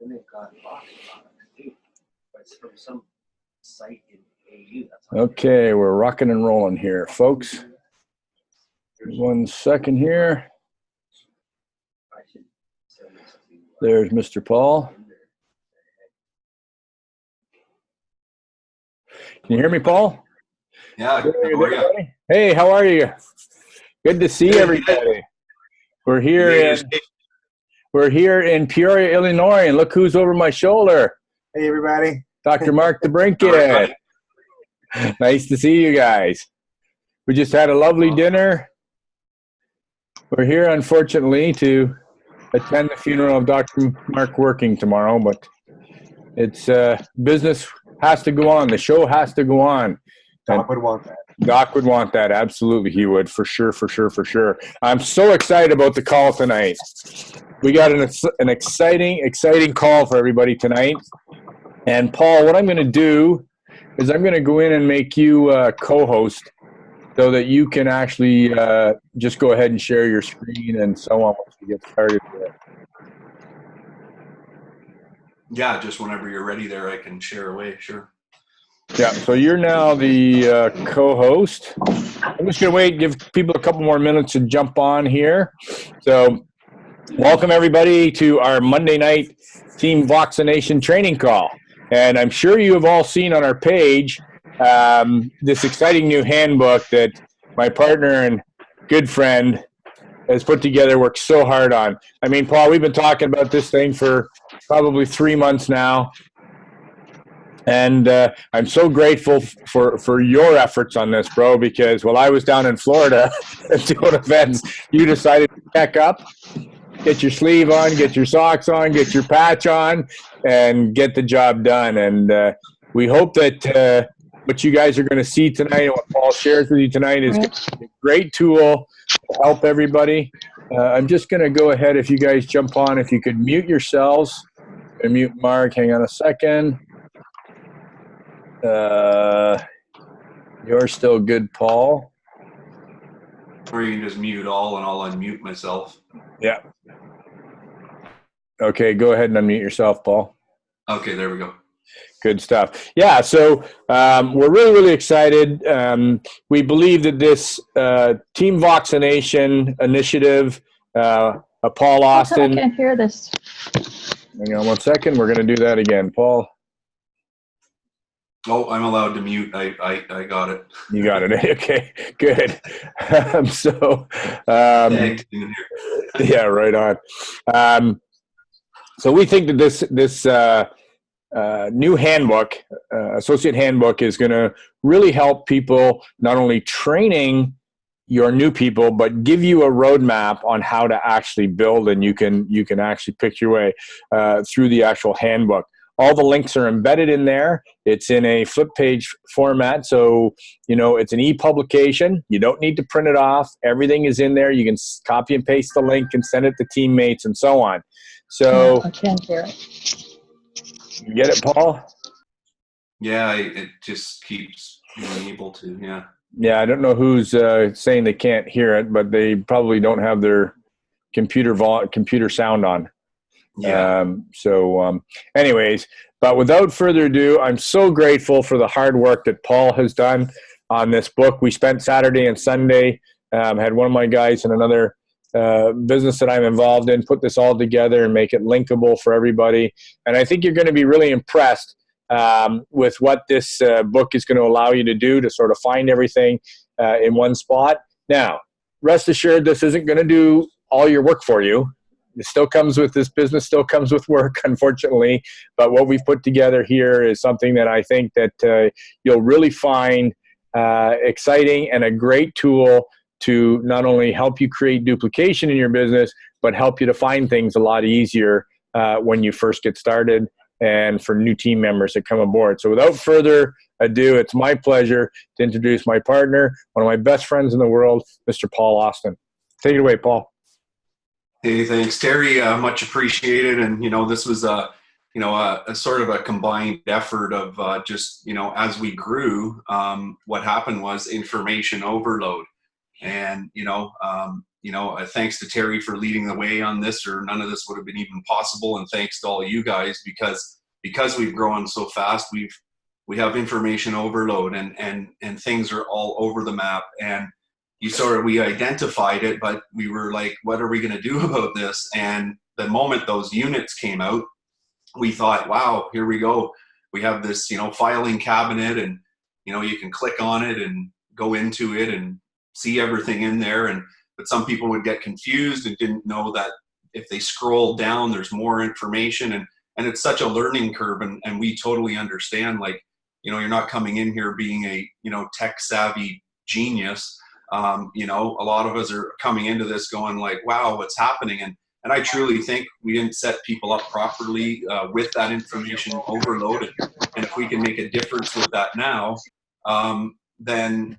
Then they've got Voxx products too. But it's from some site in AU. Okay, we're rocking and rolling here, folks. 1 second here. There's Mr. Paul. Can you hear me, Paul? Yeah. How are you? Hey, how are you? Good to see everybody. We're here in Peoria, Illinois, and look who's over my shoulder. Hey, everybody. Dr. Mark DeBrinket. Nice to see you guys. We just had a lovely dinner. We're here, unfortunately, to attend the funeral of Dr. Mark Working tomorrow, but it's business has to go on. The show has to go on. Doc would want that. Doc would want that. Absolutely, he would. For sure, for sure, for sure. I'm so excited about the call tonight. We got an exciting call for everybody tonight. And Paul, what I'm going to do is I'm going to go in and make you co-host so that you can actually just go ahead and share your screen and so on once we get started with it. Yeah, just whenever you're ready there, I can share away, sure. Yeah, so you're now the co-host. I'm just going to wait, give people a couple more minutes to jump on here. So welcome everybody to our Monday night Team Voxx-a-Nation training call. And I'm sure you have all seen on our page this exciting new handbook that my partner and good friend has put together, worked so hard on. I mean, Paul, we've been talking about this thing for probably 3 months now. And I'm so grateful for your efforts on this, bro, because while I was down in Florida doing events, you decided to pack up, get your sleeve on, get your socks on, get your patch on, and get the job done. And we hope that what you guys are going to see tonight and what Paul shares with you tonight is a great tool to help everybody. I'm just going to go ahead, if you guys jump on, if you could mute yourselves. And mute Mark, hang on a second. You're still good, Paul. Or you can just mute all and I'll unmute myself. Yeah. Okay, go ahead and unmute yourself, Paul. Okay, there we go. Good stuff. Yeah, so we're really, really excited. We believe that this Team Voxx-a-Nation initiative, Paul Austin. I can't hear this. Hang on 1 second. We're going to do that again. Paul. Oh, I'm allowed to mute. I got it. You got it. Okay, good. Yeah, right on. So we think that this new handbook, associate handbook, is going to really help people not only training your new people, but give you a roadmap on how to actually build, and you can actually pick your way through the actual handbook. All the links are embedded in there. It's in a flip page format, so it's an e-publication. You don't need to print it off. Everything is in there. You can copy and paste the link and send it to teammates and so on. So I can't hear it. You get it, Paul? Yeah, it just keeps being able to, yeah. Yeah, I don't know who's saying they can't hear it, but they probably don't have their computer sound on. Yeah. Anyways, but without further ado, I'm so grateful for the hard work that Paul has done on this book. We spent Saturday and Sunday, had one of my guys in another business that I'm involved in put this all together and make it linkable for everybody. And I think you're going to be really impressed with what this book is going to allow you to do to sort of find everything in one spot. Now, rest assured, this isn't going to do all your work for you. It still comes with this business, still comes with work, unfortunately. But what we've put together here is something that I think that you'll really find exciting and a great tool to not only help you create duplication in your business, but help you to find things a lot easier when you first get started and for new team members that come aboard. So without further ado, it's my pleasure to introduce my partner, one of my best friends in the world, Mr. Paul Austin. Take it away, Paul. Hey, thanks, Terry. Much appreciated. And, this was a sort of a combined effort of just, as we grew, what happened was information overload. And, thanks to Terry for leading the way on this, or none of this would have been even possible. And thanks to all you guys, because we've grown so fast, we have information overload, and things are all over the map. And we identified it, but we were like, what are we going to do about this? And the moment those units came out, we thought, wow, here we go. We have this, filing cabinet, and, you can click on it and go into it and see everything in there. But some people would get confused and didn't know that if they scroll down, there's more information, and it's such a learning curve. And we totally understand, like, you're not coming in here being a, tech savvy genius. A lot of us are coming into this going like, wow, what's happening? And I truly think we didn't set people up properly with that information overloaded. And if we can make a difference with that now, then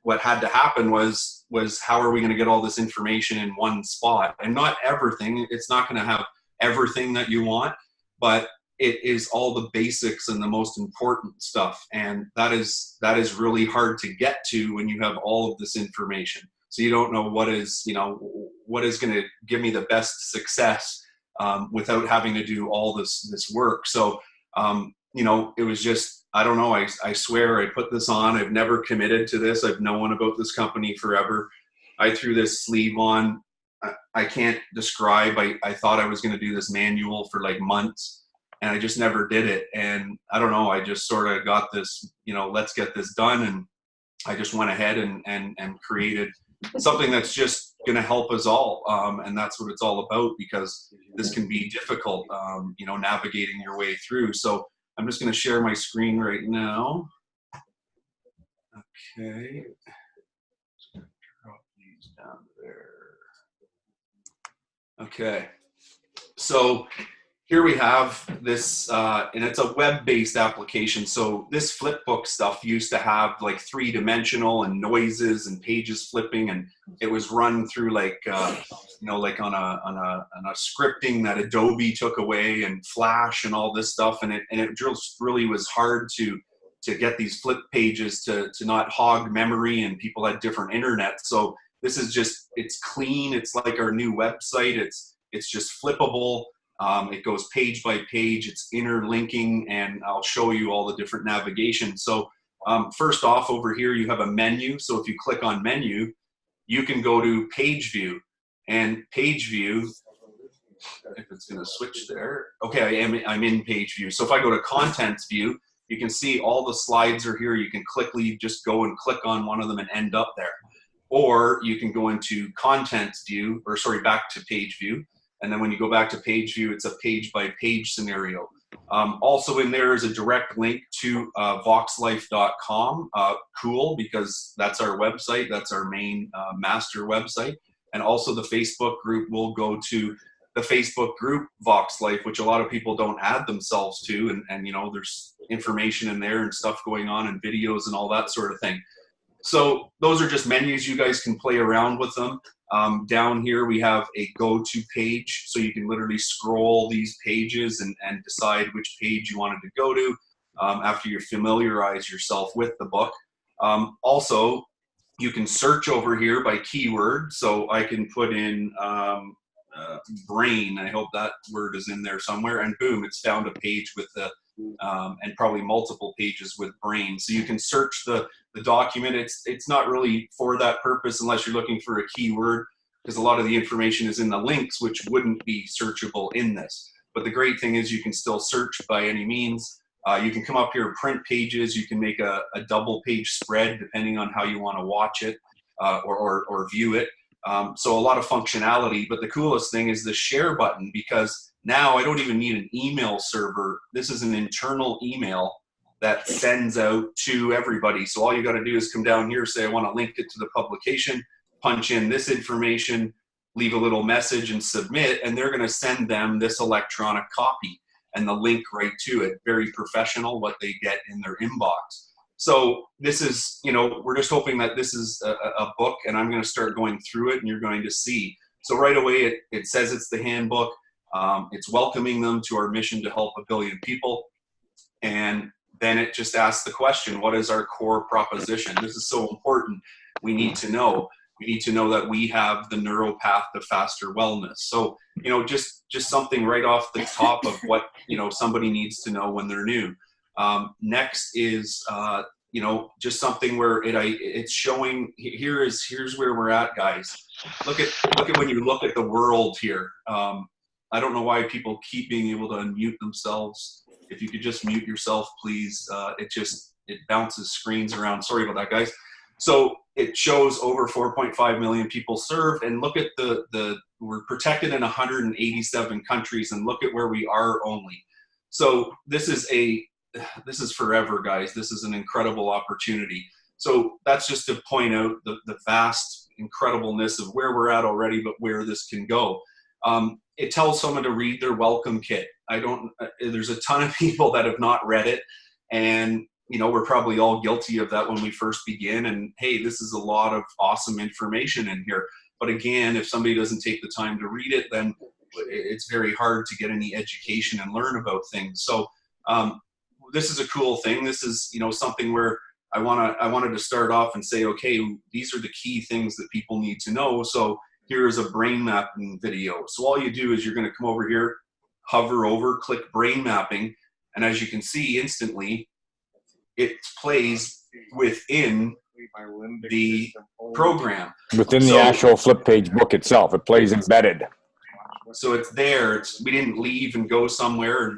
what had to happen was how are we going to get all this information in one spot? And not everything. It's not going to have everything that you want, but it is all the basics and the most important stuff. And that is really hard to get to when you have all of this information. So you don't know what is going to give me the best success without having to do all this work. So, it was just, I don't know. I swear I put this on. I've never committed to this. I've known about this company forever. I threw this sleeve on. I can't describe. I thought I was going to do this manual for like months, and I just never did it. And I don't know, I just sort of got this, let's get this done. And I just went ahead and created something that's just going to help us all. And that's what it's all about, because this can be difficult, navigating your way through. So I'm just going to share my screen right now. Okay. Just going to drop these down there. Okay. So here we have this, and it's a web-based application. So this flipbook stuff used to have like 3-dimensional and noises and pages flipping, and it was run through like, like on a scripting that Adobe took away, and Flash and all this stuff. And it just really was hard to get these flip pages to not hog memory, and people had different internet. So this is just, it's clean. It's like our new website. It's just flippable. It goes page by page, it's interlinking, and I'll show you all the different navigation. So first off, over here you have a menu. So if you click on menu, you can go to page view, and page view, if it's going to switch there. Okay, I'm in page view. So if I go to contents view, you can see all the slides are here. You can quickly just go and click on one of them and end up there. Or you can go into contents view, or sorry, back to page view. And then when you go back to page view, it's a page by page scenario. Also in there is a direct link to voxlife.com. Cool, because that's our website. That's our main master website. And also the Facebook group will go to the Facebook group Vox Life, which a lot of people don't add themselves to. And there's information in there and stuff going on, and videos and all that sort of thing. So those are just menus. You guys can play around with them. Down here we have a go-to page, so you can literally scroll these pages and decide which page you wanted to go to after you familiarize yourself with the book. Also, you can search over here by keyword, so I can put in brain. I hope that word is in there somewhere, and boom, it's found a page with the and probably multiple pages with brain. So you can search the document. It's not really for that purpose unless you're looking for a keyword, because a lot of the information is in the links, which wouldn't be searchable in this. But the great thing is you can still search by any means. You can come up here, print pages. You can make a double page spread depending on how you want to watch it or view it. So a lot of functionality, but the coolest thing is the share button, because now I don't even need an email server. This is an internal email that sends out to everybody. So all you got to do is come down here, say I want to link it to the publication, punch in this information, leave a little message and submit, and they're going to send them this electronic copy and the link right to it. Very professional what they get in their inbox. So this is, we're just hoping that this is a book, and I'm going to start going through it and you're going to see. So right away it says it's the handbook. It's welcoming them to our mission to help 1 billion people. And then it just asks the question, what is our core proposition? This is so important. we need to know. We need to know that we have the neuro path to faster wellness. So, just something right off the top of what, somebody needs to know when they're new. Next is, just something where it's showing, here's where we're at, guys. Look at when you look at the world here. I don't know why people keep being able to unmute themselves. If you could just mute yourself, please. It bounces screens around. Sorry about that, guys. So it shows over 4.5 million people served, and look at we're protected in 187 countries, and look at where we are only. So this is forever, guys. This is an incredible opportunity. So that's just to point out the vast incredibleness of where we're at already, but where this can go. It tells someone to read their welcome kit. There's a ton of people that have not read it, and we're probably all guilty of that when we first begin. And hey, this is a lot of awesome information in here. But again, if somebody doesn't take the time to read it, then it's very hard to get any education and learn about things. So this is a cool thing. This is, something where I wanted to start off and say, okay, these are the key things that people need to know. So here's a brain mapping video. So all you do is you're going to come over here, hover over, click brain mapping. And as you can see instantly, it plays within the program. Within the actual flip page book itself, it plays embedded. So it's there. We didn't leave and go somewhere.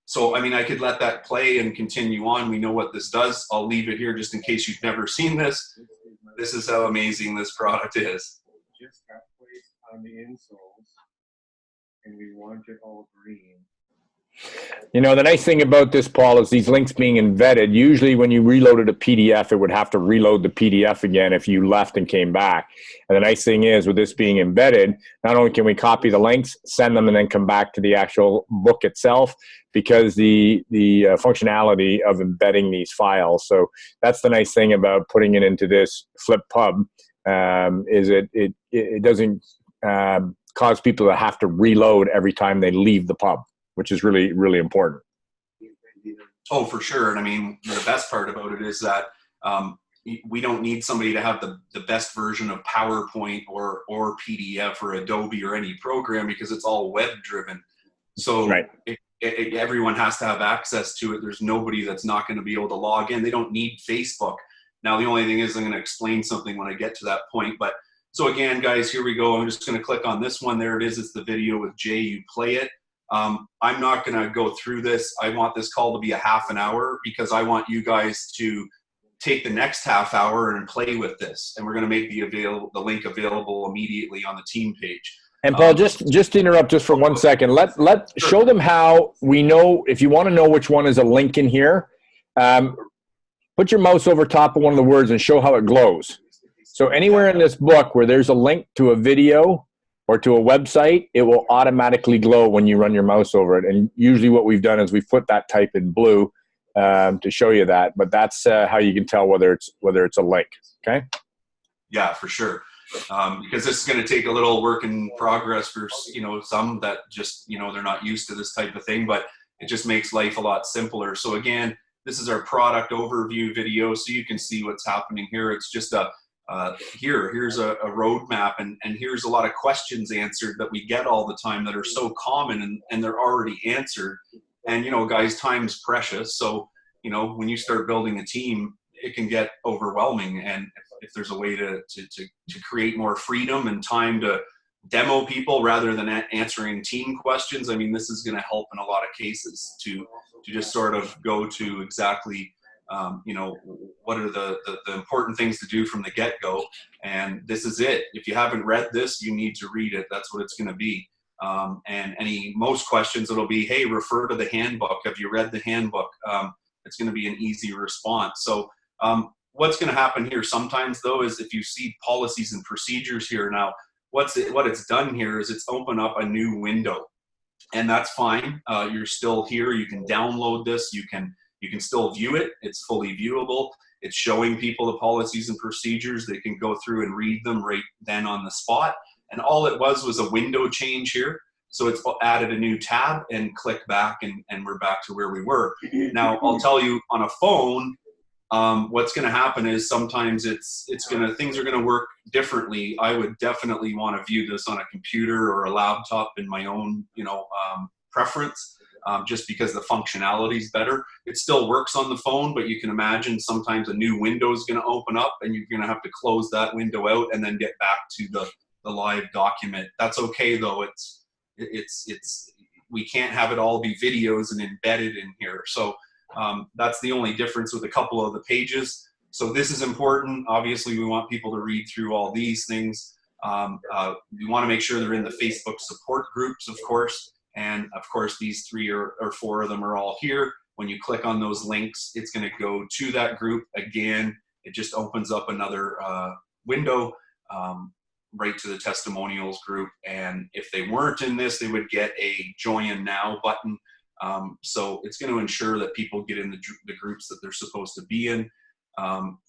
So, I could let that play and continue on. We know what this does. I'll leave it here just in case you've never seen this. This is how amazing this product is. Just got placed on the insoles, and we want it all green. The nice thing about this, Paul, is these links being embedded. Usually when you reloaded a PDF, it would have to reload the PDF again if you left and came back. And the nice thing is, with this being embedded, not only can we copy the links, send them, and then come back to the actual book itself, because the functionality of embedding these files. So that's the nice thing about putting it into this flip pub, is it doesn't cause people to have to reload every time they leave the pub, which is really, really important. Oh, for sure. And the best part about it is that we don't need somebody to have the best version of PowerPoint or PDF or Adobe or any program, because it's all web driven. So right. Everyone has to have access to it. There's nobody that's not going to be able to log in. They don't need Facebook. Now, the only thing is, I'm going to explain something when I get to that point. But so again, guys, here we go. I'm just going to click on this one. There it is. It's the video with Jay. You play it. I'm not going to go through this. I want this call to be a half an hour, because I want you guys to take the next half hour and play with this. And we're going to make the link available immediately on the team page. And Paul, just to interrupt just for 1 second, Sure. Show them how we know, if you want to know which one is a link in here, put your mouse over top of one of the words and show how it glows. So anywhere in this book where there's a link to a video or to a website, it will automatically glow when you run your mouse over it. And usually what we've done is we've put that type in blue to show you that. But that's how you can tell whether it's a link. Okay? Yeah, for sure. Because this is going to take a little work in progress for some that just they're not used to this type of thing, but it just makes life a lot simpler. So again, this is our product overview video, so you can see what's happening here. It's just here's a roadmap, and here's a lot of questions answered that we get all the time that are so common, and they're already answered. And guys, time's precious. So when you start building a team, it can get overwhelming. And if there's a way to create more freedom and time to demo people rather than answering team questions, this is going to help in a lot of cases to just sort of go to exactly what are the important things to do from the get-go. And this is it. If you haven't read this, you need to read it. That's what it's going to be. And most questions, it'll be, hey, refer to the handbook. Have you read the handbook? It's going to be an easy response. So what's going to happen here sometimes, though, is if you see policies and procedures here now, what it's done here is it's opened up a new window. And that's fine. You're still here. You can download this. You can still view it. It's fully viewable. It's showing people the policies and procedures. They can go through and read them right then on the spot. And all it was a window change here. So it's added a new tab, and click back, and we're back to where we were. Now, I'll tell you, on a phone, what's going to happen is sometimes things are going to work differently. I would definitely want to view this on a computer or a laptop in my own, preference, just because the functionality is better. It still works on the phone, but you can imagine sometimes a new window is going to open up and you're going to have to close that window out and then get back to the live document. That's okay though. We can't have it all be videos and embedded in here. So that's the only difference with a couple of the pages. So this is important. Obviously, we want people to read through all these things. We want to make sure they're in the Facebook support groups, of course. And of course, these 3 or 4 of them are all here. When you click on those links, it's going to go to that group. Again, it just opens up another window right to the testimonials group. And if they weren't in this, they would get a join now button. So it's going to ensure that people get in the groups that they're supposed to be in.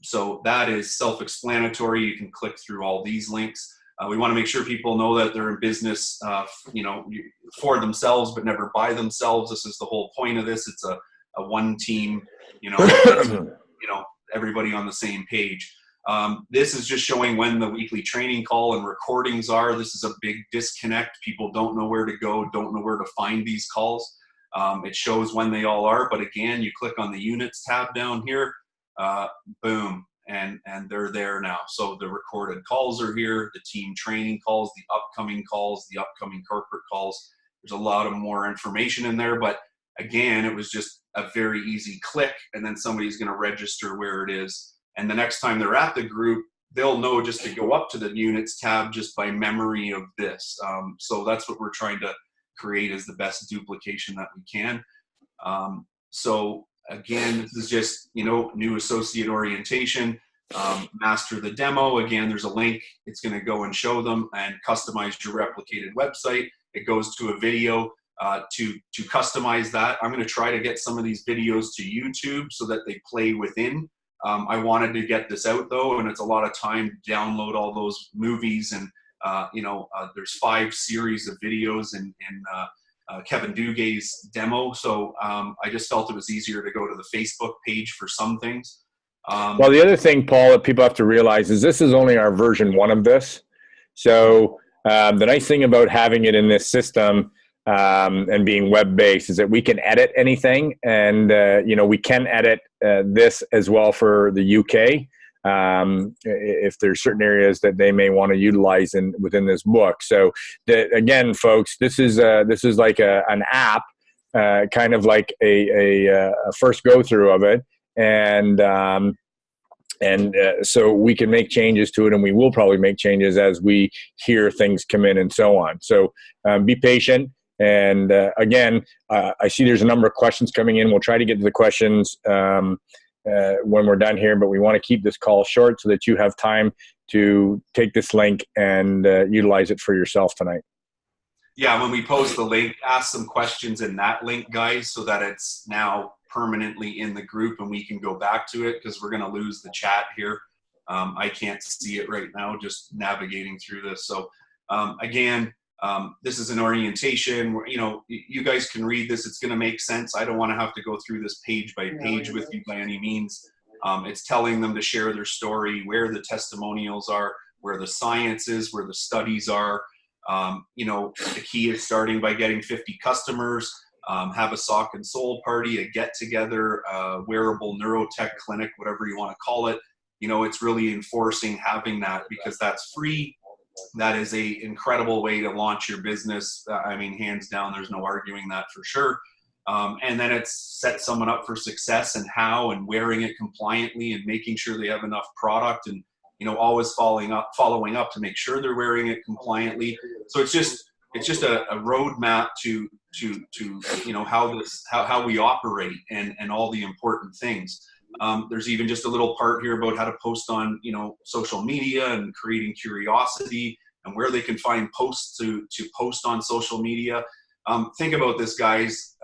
So that is self-explanatory. You can click through all these links. We want to make sure people know that they're in business, for themselves, but never by themselves. This is the whole point of this. It's a one team, everybody on the same page. This is just showing when the weekly training call and recordings are. This is a big disconnect. People don't know where to go, don't know where to find these calls. It shows when they all are, but again, you click on the units tab down here, boom, and they're there now. So the recorded calls are here, the team training calls, the upcoming corporate calls. There's a lot of more information in there, but again, it was just a very easy click, and then somebody's going to register where it is. And the next time they're at the group, they'll know just to go up to the units tab just by memory of this. So that's what we're trying to create, is the best duplication that we can. So again, this is just, new associate orientation, master the demo. Again, there's a link. It's going to go and show them and customize your replicated website. It goes to a video. To customize that, I'm going to try to get some of these videos to YouTube so that they play within. I wanted to get this out though, and it's a lot of time to download all those movies, and there's 5 series of videos in Kevin Dugay's demo. So I just felt it was easier to go to the Facebook page for some things. Well, the other thing, Paul, that people have to realize is this is only our version 1 of this. So the nice thing about having it in this system and being web-based is that we can edit anything, and we can edit this as well for the UK if there's certain areas that they may want to utilize within this book. So again, folks, this is like an app, kind of like a first go through of it, and so we can make changes to it, and we will probably make changes as we hear things come in and so on. So be patient. And again, I see there's a number of questions coming in. We'll try to get to the questions when we're done here, but we want to keep this call short so that you have time to take this link and utilize it for yourself tonight. Yeah, when we post the link, ask some questions in that link, guys, so that it's now permanently in the group and we can go back to it, because we're going to lose the chat here. I can't see it right now, just navigating through this. So again, this is an orientation where, you guys can read this. It's going to make sense. I don't want to have to go through this page by page with you by any means. It's telling them to share their story, where the testimonials are, where the science is, where the studies are. The key is starting by getting 50 customers, have a sock and soul party, a get together, wearable neurotech clinic, whatever you want to call it. It's really enforcing having that, because that's free. That is a incredible way to launch your business. Hands down, there's no arguing that for sure. And then it's set someone up for success, and how, and wearing it compliantly, and making sure they have enough product, and always following up to make sure they're wearing it compliantly. So it's just a roadmap to how we operate and all the important things. There's even just a little part here about how to post on social media, and creating curiosity, and where they can find posts to post on social media. Think about this, guys.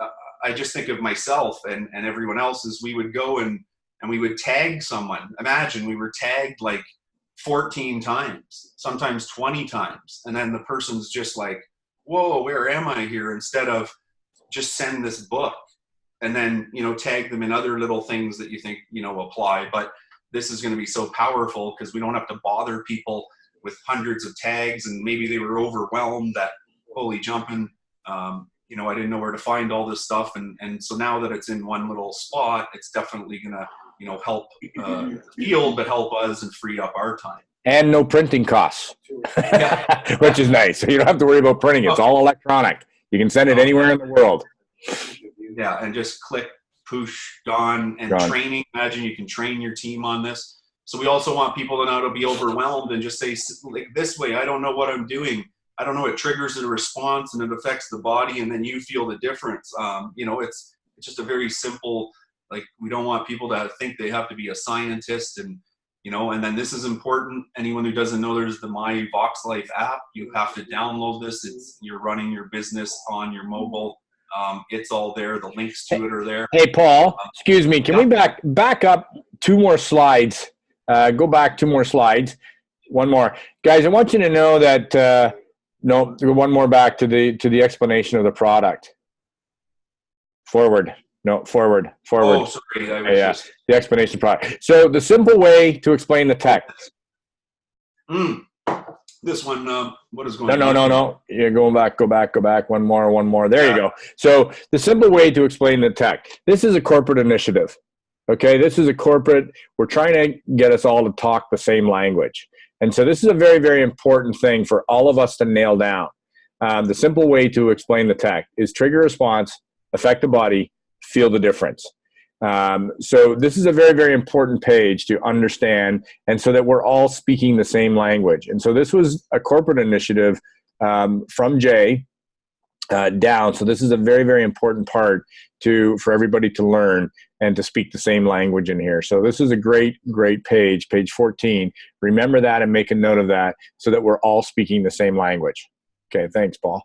I just think of myself and everyone else, as we would go and we would tag someone. Imagine we were tagged like 14 times, sometimes 20 times. And then the person's just like, whoa, where am I here? Instead of just send this book. and then, you know, tag them in other little things that you think, you know, apply. But this is going to be so powerful because we don't have to bother people with hundreds of tags, and maybe they were overwhelmed that, holy jumping, you know, I didn't know where to find all this stuff. And so now that it's in one little spot, it's definitely going to, you know, help the field, but help us and free up our time. And no printing costs, which is nice. So you don't have to worry about printing. It's all electronic. You can send it anywhere in the world. Yeah, and just click, push, gone. And training, imagine you can train your team on this. So we also want people to not to be overwhelmed and just say, like, this way, I don't know what I'm doing. I don't know, it triggers a response and it affects the body, and then you feel the difference. You know, it's just a very simple, like, we don't want people to think they have to be a scientist, and, you know, and then this is important. Anyone who doesn't know, there's the My Voxx Life app. You have to download this. You're running your business on your mobile. It's all there. The links to it are there. Hey, Paul, excuse me. Can we back up 2 more slides? Go back 2 more slides. One more. Guys, I want you to know that, no, one more back to the explanation of the product. Forward. No, forward. Oh, sorry. I was just... The explanation of the product. So the simple way to explain the tech. This one, what is going on? No. You're going back, go back. One more. There you go. So the simple way to explain the tech. This is a corporate initiative. Okay, this is a corporate, we're trying to get us all to talk the same language. And so this is a very, very important thing for all of us to nail down. The simple way to explain the tech is trigger response, affect the body, feel the difference. So this is a very, very important page to understand, and so that we're all speaking the same language. And so this was a corporate initiative from Jay down. So this is a very, very important part for everybody to learn and to speak the same language in here. So this is a great, great page 14. Remember that and make a note of that so that we're all speaking the same language. Okay, thanks, Paul.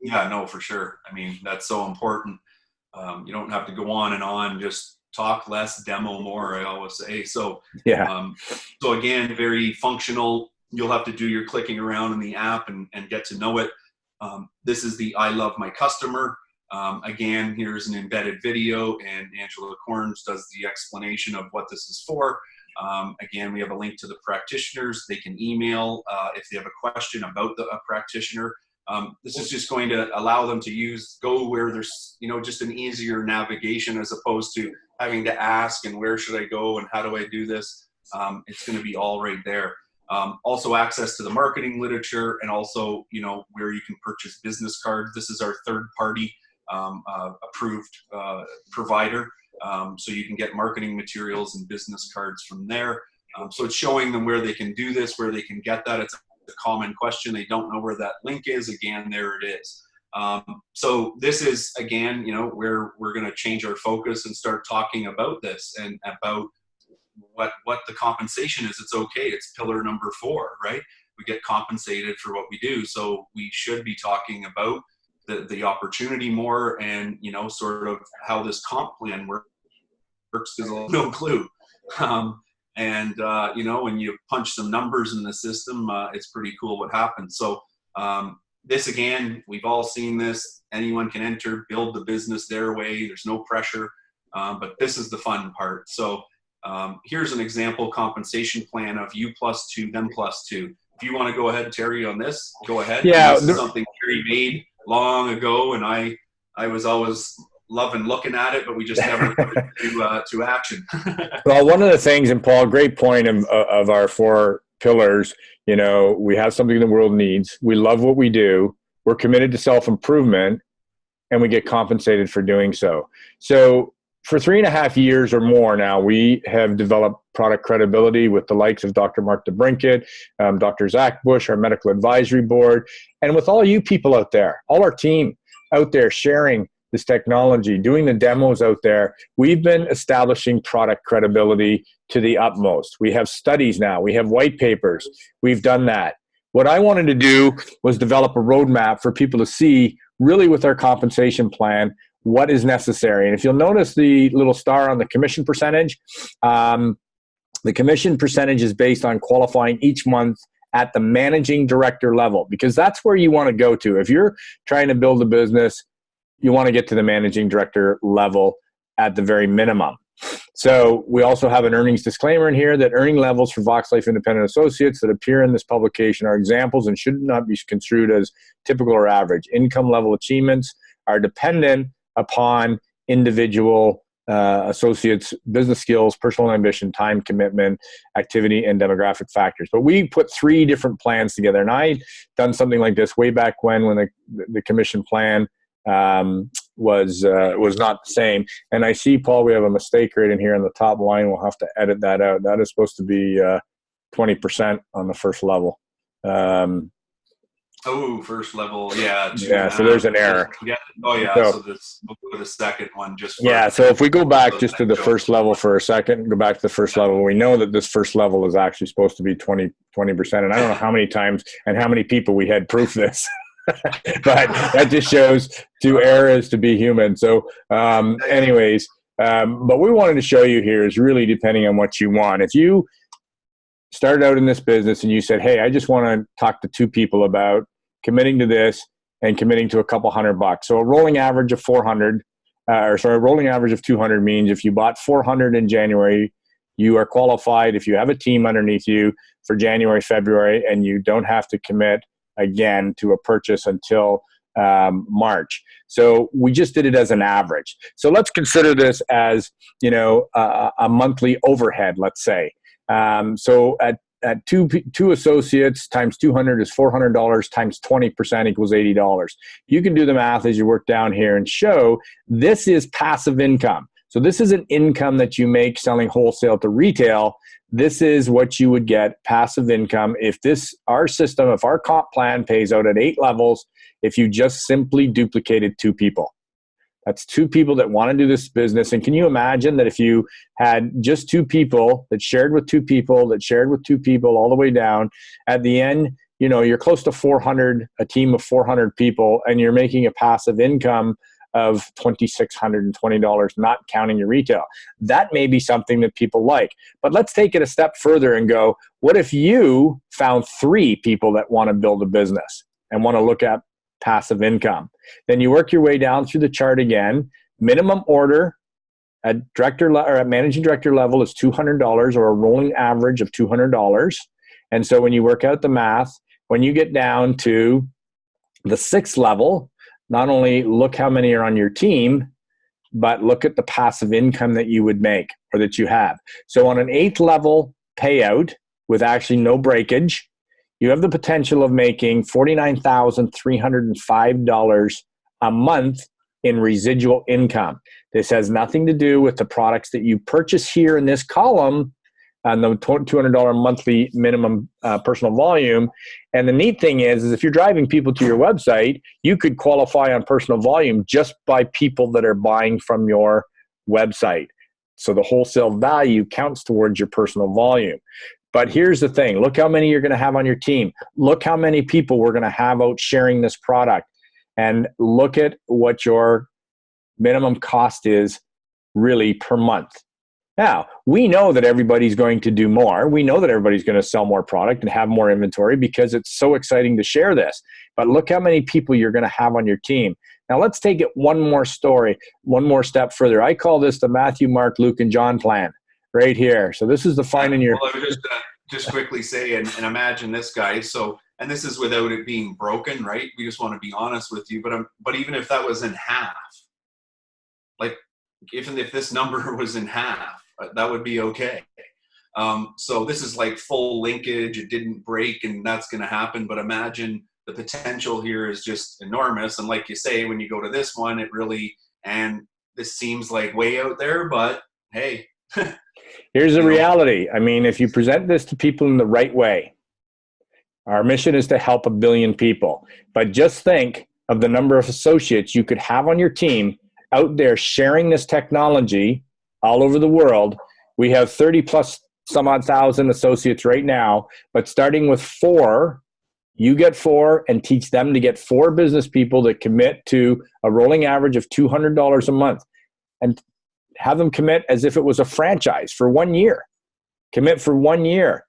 Yeah, no, for sure. I mean, that's so important. You don't have to go on and on, just talk less, demo more, I always say. So, so again, very functional. You'll have to do your clicking around in the app and get to know it. This is the I Love My Customer. Again, here's an embedded video, and Angela Corns does the explanation of what this is for. Again, we have a link to the practitioners. They can email if they have a question about a practitioner. This is just going to allow them to go where there's, you know, just an easier navigation as opposed to having to ask and where should I go and how do I do this? It's going to be all right there. Also access to the marketing literature, and also, you know, where you can purchase business cards. This is our third party approved provider. So you can get marketing materials and business cards from there. So it's showing them where they can do this, where they can get that. It's a common question. They don't know where that link is. Again, there it is. So this is, again, you know, where we're going to change our focus and start talking about this and about what the compensation is. It's okay. It's pillar number 4, right? We get compensated for what we do. So we should be talking about the opportunity more, and, you know, sort of how this comp plan works, because I have no clue. You know, when you punch some numbers in the system, it's pretty cool what happens. So this, again, we've all seen this. Anyone can enter, build the business their way. There's no pressure, but this is the fun part. So here's an example compensation plan of you +2, them +2. If you want to go ahead, Terry, on this, go ahead. Yeah, this is something Terry made long ago, and I was always loving looking at it, but we just never put it to action. Well, one of the things, and Paul, great point of our 4 pillars, you know, we have something the world needs. We love what we do. We're committed to self-improvement, and we get compensated for doing so. So for 3.5 years or more now, we have developed product credibility with the likes of Dr. Mark DeBrinket, Dr. Zach Bush, our medical advisory board, and with all you people out there, all our team out there sharing this technology, doing the demos out there. We've been establishing product credibility to the utmost. We have studies now. We have white papers. We've done that. What I wanted to do was develop a roadmap for people to see, really, with our compensation plan, what is necessary. And if you'll notice the little star on the commission percentage, the commission percentage is based on qualifying each month at the managing director level, because that's where you want to go to. If you're trying to build a business, you want to get to the managing director level at the very minimum. So we also have an earnings disclaimer in here that earning levels for Voxx Life Independent Associates that appear in this publication are examples and should not be construed as typical or average. Income level achievements are dependent upon individual associates' business skills, personal ambition, time commitment, activity, and demographic factors. But we put 3 different plans together, and I done something like this way back when the commission plan was not the same. And I see, Paul, we have a mistake right in here on the top line. We'll have to edit that out. That is supposed to be 20% on the first level. First level, yeah. Yeah, so there's an error. Yeah. Oh, yeah. So this, we'll go to the second one just. So if we go back just to the first level for a second, go back to the first level. We know that this first level is actually supposed to be 20%. And I don't know how many times and how many people we had proof this. But that just shows to err is to be human. So anyways, but we wanted to show you here is really depending on what you want. If you started out in this business and you said, hey, I just want to talk to 2 people about committing to this and committing to a couple $100. So a rolling average of 400, a rolling average of 200 means if you bought 400 in January, you are qualified if you have a team underneath you for January, February, and you don't have to commit again to a purchase until March. So we just did it as an average. So let's consider this as, a monthly overhead, let's say. So at two associates times 200 is $400 times 20% equals $80. You can do the math as you work down here and show this is passive income. So this is an income that you make selling wholesale to retail. This is what you would get passive income if our comp plan pays out at 8 levels, if you just simply duplicated 2 people. That's 2 people that want to do this business. And can you imagine that if you had just 2 people that shared with 2 people, that shared with 2 people all the way down, at the end, you're close to 400, a team of 400 people, and you're making a passive income of $2,620, not counting your retail. That may be something that people like. But let's take it a step further and go, what if you found 3 people that want to build a business and want to look at passive income? Then you work your way down through the chart again. Minimum order at managing director level is $200 or a rolling average of $200. And so when you work out the math, when you get down to the 6th level, not only look how many are on your team, but look at the passive income that you would make or that you have. So on an 8th level payout with actually no breakage, you have the potential of making $49,305 a month in residual income. This has nothing to do with the products that you purchase here in this column on the $200 monthly minimum personal volume. And the neat thing is if you're driving people to your website, you could qualify on personal volume just by people that are buying from your website. So the wholesale value counts towards your personal volume. But here's the thing. Look how many you're going to have on your team. Look how many people we're going to have out sharing this product. And look at what your minimum cost is really per month. Now, we know that everybody's going to do more. We know that everybody's going to sell more product and have more inventory because it's so exciting to share this. But look how many people you're going to have on your team. Now, let's take it one more step further. I call this the Matthew, Mark, Luke, and John plan right here. So this is the finding your... Well, I would just quickly say, and imagine this, guys. So, and this is without it being broken, right? We just want to be honest with you. But even if that was in half, like even if this number was in half, that would be okay. So this is like full linkage. It didn't break and that's going to happen. But imagine the potential here is just enormous. And like you say, when you go to this one, it really, and this seems like way out there, but hey. Here's the reality. I mean, if you present this to people in the right way, our mission is to help 1 billion people. But just think of the number of associates you could have on your team out there sharing this technology all over the world. We have 30 plus some odd thousand associates right now, but starting with 4, you get 4 and teach them to get 4 business people that commit to a rolling average of $200 a month and have them commit as if it was a franchise for 1 year. Commit for 1 year.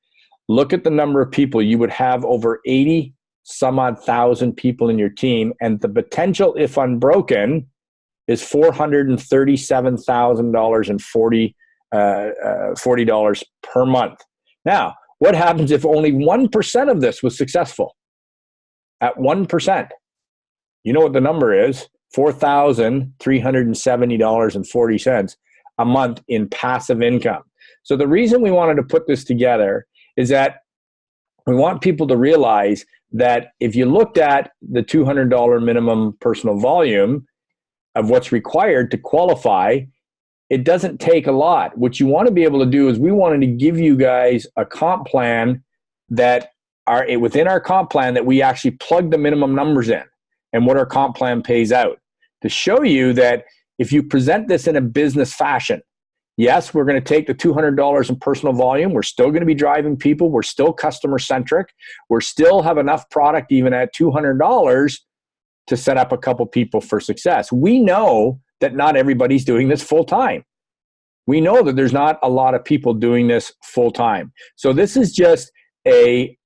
Look at the number of people. You would have over 80 some odd thousand people in your team, and the potential, if unbroken, is $437,040 per month. Now, what happens if only 1% of this was successful? At 1%, you know what the number is? $4,370.40 a month in passive income. So the reason we wanted to put this together is that we want people to realize that if you looked at the $200 minimum personal volume of what's required to qualify, it doesn't take a lot. What you want to be able to do is we wanted to give you guys a comp plan that are within our comp plan that we actually plug the minimum numbers in and what our comp plan pays out to show you that if you present this in a business fashion, yes, we're going to take the $200 in personal volume. We're still going to be driving people. We're still customer centric. We're still have enough product even at $200 to set up a couple people for success. We know that not everybody's doing this full time. We know that there's not a lot of people doing this full time. So this is just an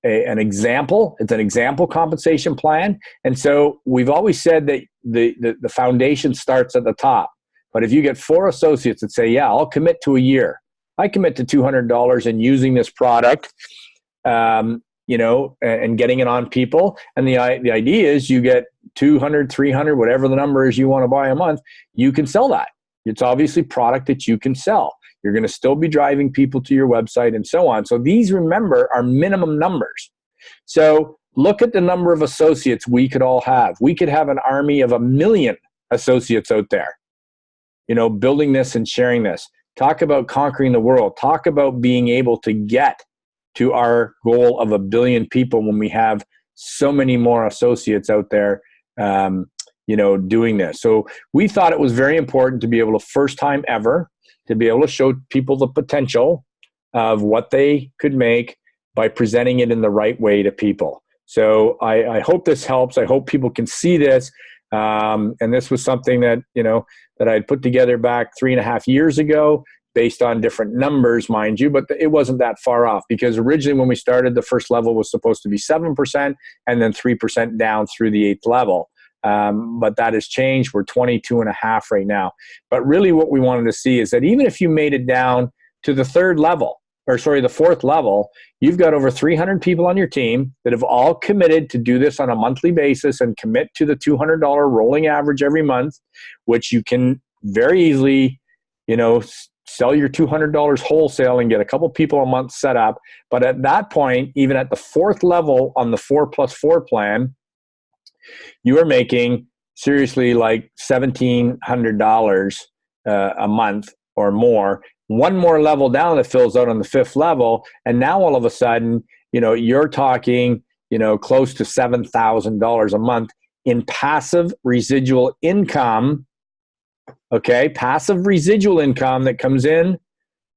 example. It's an example compensation plan. And so we've always said that the foundation starts at the top. But if you get 4 associates that say, yeah, I'll commit to a year. I commit to $200 in using this product, and getting it on people. And the idea is you get 200, 300, whatever the number is you want to buy a month, you can sell that. It's obviously product that you can sell. You're going to still be driving people to your website and so on. So these, remember, are minimum numbers. So look at the number of associates we could all have. We could have an army of 1 million associates out there, building this and sharing this. Talk about conquering the world. Talk about being able to get to our goal of 1 billion people when we have so many more associates out there, doing this. So we thought it was very important to be able to, first time ever, to be able to show people the potential of what they could make by presenting it in the right way to people. So I hope this helps. I hope people can see this. And this was something that, that I had put together back 3.5 years ago based on different numbers, mind you, but it wasn't that far off because originally when we started, the first level was supposed to be 7% and then 3% down through the 8th level. But that has changed. We're 22.5 right now. But really what we wanted to see is that even if you made it down to the 4th level, you've got over 300 people on your team that have all committed to do this on a monthly basis and commit to the $200 rolling average every month, which you can very easily, sell your $200 wholesale and get a couple people a month set up. But at that point, even at the 4th level on the 4+4 plan, you are making seriously like $1,700 a month or more. One more level down that fills out on the 5th level. And now all of a sudden, you're talking, close to $7,000 a month in passive residual income. Okay. Passive residual income that comes in,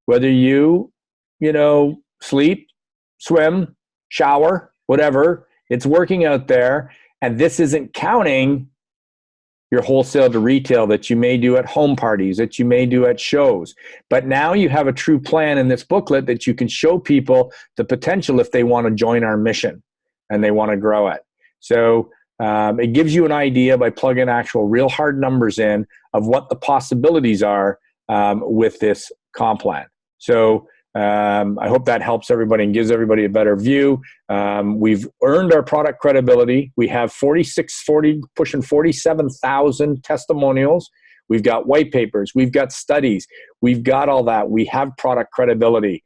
whether you, sleep, swim, shower, whatever, it's working out there. And this isn't counting your wholesale to retail that you may do at home parties, that you may do at shows. But now you have a true plan in this booklet that you can show people the potential if they want to join our mission and they want to grow it. So it gives you an idea by plugging actual real hard numbers in of what the possibilities are with this comp plan. So I hope that helps everybody and gives everybody a better view. We've earned our product credibility. We have pushing 47,000 testimonials. We've got white papers. We've got studies. We've got all that. We have product credibility.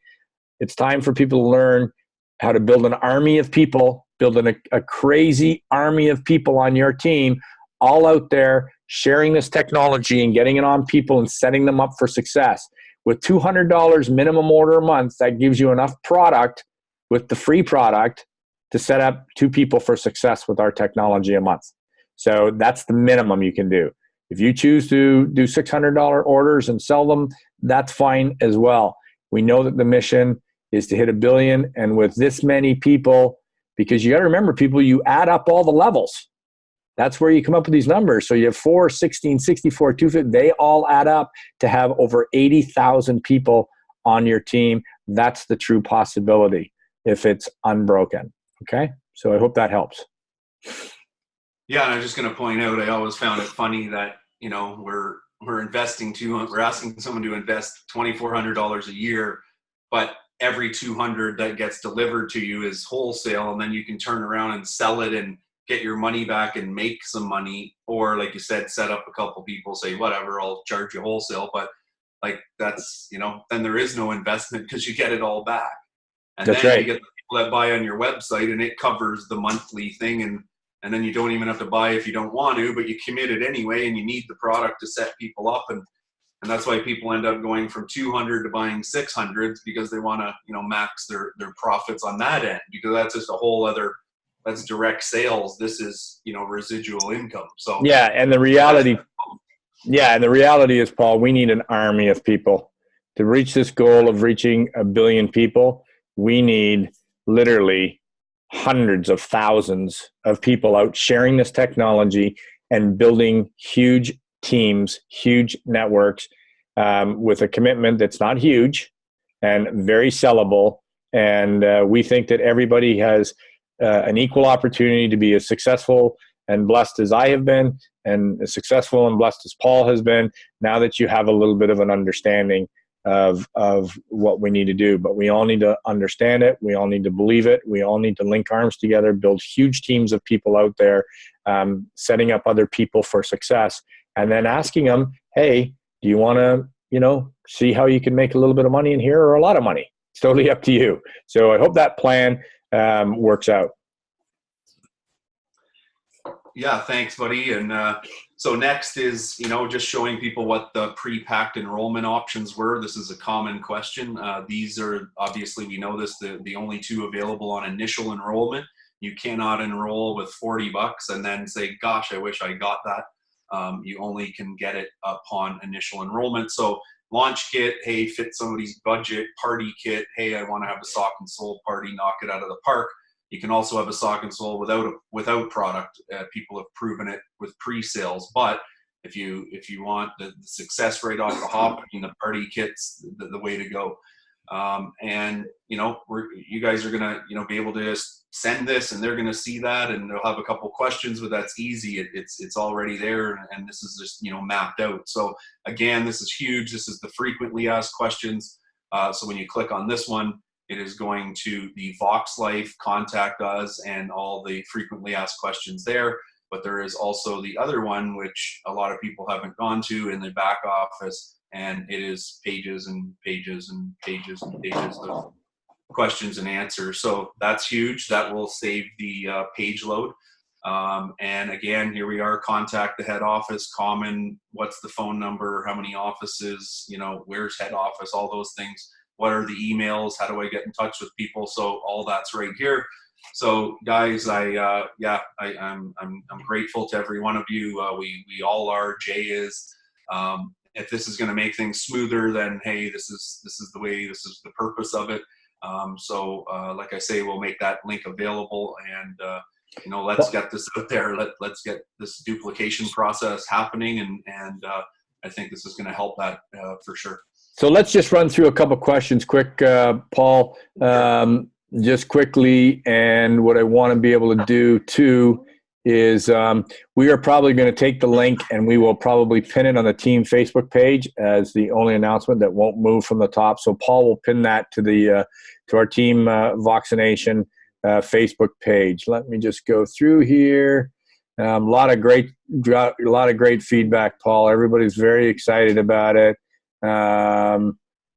It's time for people to learn how to build an army of people, building a crazy army of people on your team, all out there sharing this technology and getting it on people and setting them up for success. With $200 minimum order a month, that gives you enough product with the free product to set up 2 people for success with our technology a month. So that's the minimum you can do. If you choose to do $600 orders and sell them, that's fine as well. We know that the mission is to hit 1 billion, and with this many people, because you got to remember, people, you add up all the levels. That's where you come up with these numbers. So you have 4, 16, 64, 250. They all add up to have over 80,000 people on your team. That's the true possibility if it's unbroken. Okay? So I hope that helps. Yeah, and I was just going to point out, I always found it funny that, you know, we're asking someone to invest $2,400 a year, but every 200 that gets delivered to you is wholesale, and then you can turn around and sell it and get your money back and make some money. Or like you said, set up a couple people, say, whatever, I'll charge you wholesale. But like, that's, you know, then there is no investment because you get it all back. And That's then right. you get the people that buy on your website and it covers the monthly thing. And then you don't even have to buy if you don't want to, but you committed anyway, and you need the product to set people up. And that's why people end up going from 200 to buying 600s, because they want to, you know, max their profits on that end, because that's just a whole other, that's direct sales. This is, you know, residual income. So Yeah, and the reality is, Paul, we need an army of people to reach this goal of reaching 1 billion people. We need literally hundreds of thousands of people out sharing this technology and building huge teams, huge networks, with a commitment that's not huge and very sellable. And we think that everybody has an equal opportunity to be as successful and blessed as I have been, and as successful and blessed as Paul has been, now that you have a little bit of an understanding of what we need to do. But we all need to understand it. We all need to believe it. We all need to link arms together, build huge teams of people out there, setting up other people for success, and then asking them, hey, do you want to, you know, see how you can make a little bit of money in here or a lot of money? It's totally up to you. So I hope that plan works out. Yeah, thanks, buddy. And so next is, you know, just showing people what the pre-packed enrollment options were. This is a common question. These are, obviously, we know this, the only two available on initial enrollment. You cannot enroll with $40 and then say, gosh, I wish I got that. You only can get it upon initial enrollment. So launch kit, hey, fit somebody's budget. Party kit, hey, I want to have a sock and soul party, knock it out of the park. You can also have a sock and soul without product. People have proven it with pre-sales. But if you want the success right off the hop, I mean, the party kit's the way to go. And you know, you guys are gonna, you know, be able to just send this, and they're gonna see that, and they'll have a couple questions, but that's easy. It's already there, and this is just, you know, mapped out. So again, this is huge. This is the frequently asked questions. So when you click on this one, it is going to the Voxx Life, contact us, and all the frequently asked questions there. But there is also the other one, which a lot of people haven't gone to, in the back office, and it is pages and pages and pages and pages of questions and answers. So that's huge. That will save the page load. And again, here we are, contact the head office, common, what's the phone number, how many offices, you know, where's head office, all those things. What are the emails? How do I get in touch with people? So all that's right here. So guys, I'm grateful to every one of you. We all are. Jay is. If this is going to make things smoother, then hey, this is the way. This is the purpose of it. Like I say, we'll make that link available, and you know, let's get this out there. Let's get this duplication process happening, and I think this is going to help that for sure. So let's just run through a couple questions quick, Paul, just quickly. And what I want to be able to do too is we are probably going to take the link, and we will probably pin it on the team Facebook page as the only announcement that won't move from the top. So Paul will pin that to our team Voxx-a-Nation Facebook page. Let me just go through here. A lot of great feedback, Paul. Everybody's very excited about it. I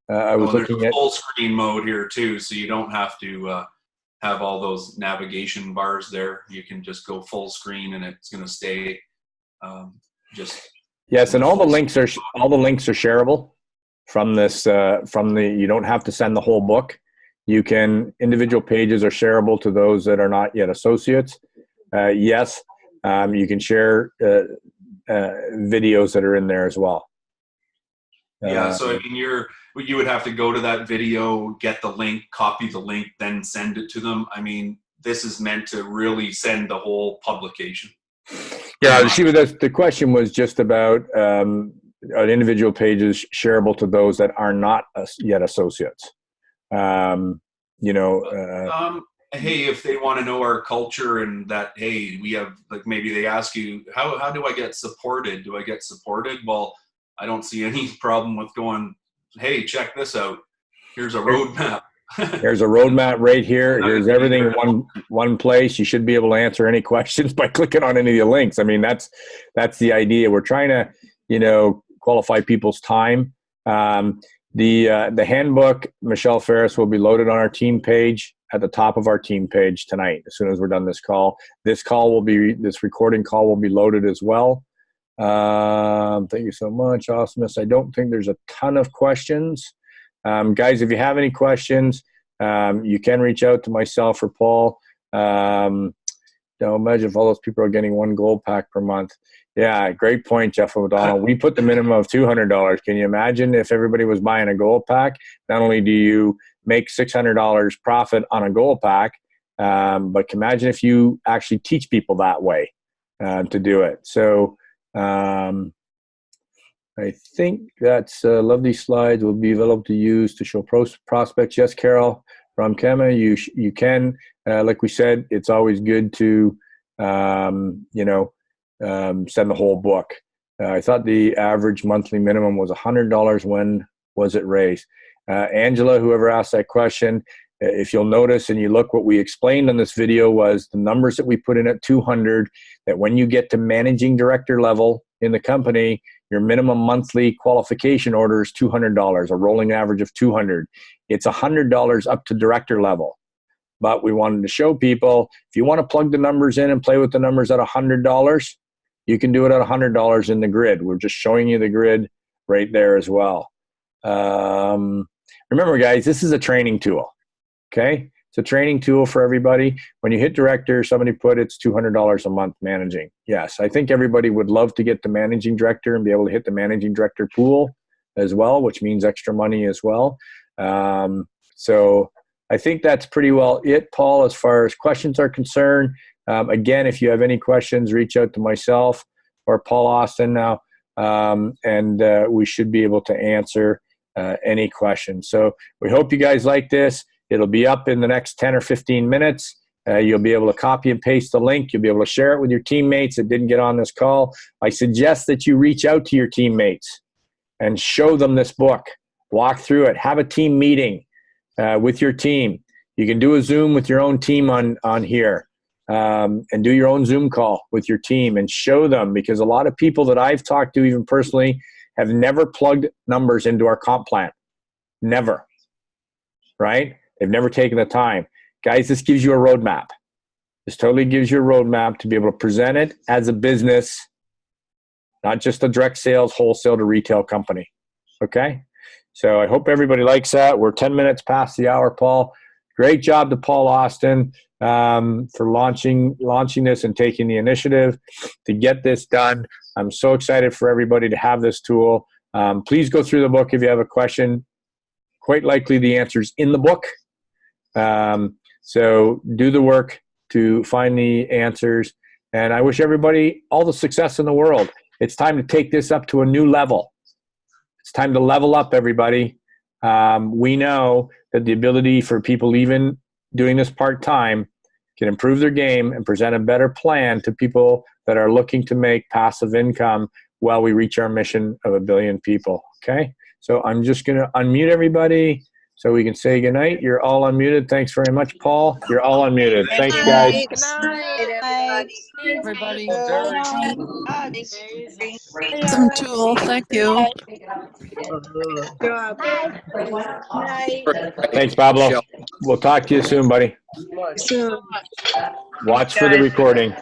was looking at full screen mode here too, so you don't have to have all those navigation bars there. You can just go full screen, and it's going to stay just. Yes, and all the links are shareable from this. You don't have to send the whole book. You can, individual pages are shareable to those that are not yet associates. Yes, you can share videos that are in there as well. Yeah, so I mean, you would have to go to that video, get the link, copy the link, then send it to them. I mean, this is meant to really send the whole publication. Yeah, the question was just about are individual pages shareable to those that are not yet associates? hey, if they want to know our culture and that, hey, we have, like, maybe they ask you, how do I get supported? Do I get supported? Well, I don't see any problem with going, hey, check this out. Here's a roadmap. Here's a roadmap right here. Here's everything in one place. You should be able to answer any questions by clicking on any of the links. I mean, that's the idea. We're trying to, qualify people's time. The handbook, Michelle Ferris, will be loaded on our team page at the top of our team page tonight. As soon as we're done this recording call will be loaded as well. Thank you so much, Awesomeness. I don't think there's a ton of questions. Guys, if you have any questions, you can reach out to myself or Paul. Don't imagine if all those people are getting one gold pack per month. Yeah, great point, Jeff O'Donnell. We put the minimum of $200. Can you imagine if everybody was buying a gold pack? Not only do you make $600 profit on a gold pack, but imagine if you actually teach people that way to do it. So I think that's lovely slides will be available to use to show prospects. Yes, Carol from Kema, you can, like we said, it's always good to, send the whole book. I thought the average monthly minimum was $100. When was it raised? Angela, whoever asked that question, if you'll notice and you look, what we explained on this video was the numbers that we put in at 200, that when you get to managing director level in the company, your minimum monthly qualification order is $200, a rolling average of 200. It's $100 up to director level. But we wanted to show people, if you want to plug the numbers in and play with the numbers at $100, you can do it at $100 in the grid. We're just showing you the grid right there as well. Remember, guys, this is a training tool, okay? It's a training tool for everybody. When you hit director, somebody put it's $200 a month managing. Yes, I think everybody would love to get the managing director and be able to hit the managing director pool as well, which means extra money as well. So I think that's pretty well it, Paul, as far as questions are concerned. Again, if you have any questions, reach out to myself or Paul Austin now, and we should be able to answer any questions. So we hope you guys like this. It'll be up in the next 10 or 15 minutes. You'll be able to copy and paste the link. You'll be able to share it with your teammates that didn't get on this call. I suggest that you reach out to your teammates and show them this book. Walk through it. Have a team meeting with your team. You can do a Zoom with your own team on here. And do your own Zoom call with your team and show them, because a lot of people that I've talked to, even personally, have never plugged numbers into our comp plan. Never. Right? They've never taken the time. Guys, this gives you a roadmap. This totally gives you a roadmap to be able to present it as a business, not just a direct sales, wholesale to retail company. Okay? So I hope everybody likes that. We're 10 minutes past the hour, Paul. Great job to Paul Austin for launching this and taking the initiative to get this done. I'm so excited for everybody to have this tool. Please go through the book if you have a question. Quite likely the answer's in the book. So do the work to find the answers. And I wish everybody all the success in the world. It's time to take this up to a new level. It's time to level up, everybody. We know that the ability for people even doing this part-time can improve their game and present a better plan to people that are looking to make passive income while we reach our mission of 1 billion people, okay? So I'm just going to unmute everybody so we can say goodnight. You're all unmuted. Thanks very much, Paul. You're all unmuted. Thanks, guys. Good night, everybody. Awesome tool. Thank you. Thanks, Pablo. We'll talk to you soon, buddy. Watch for the recording.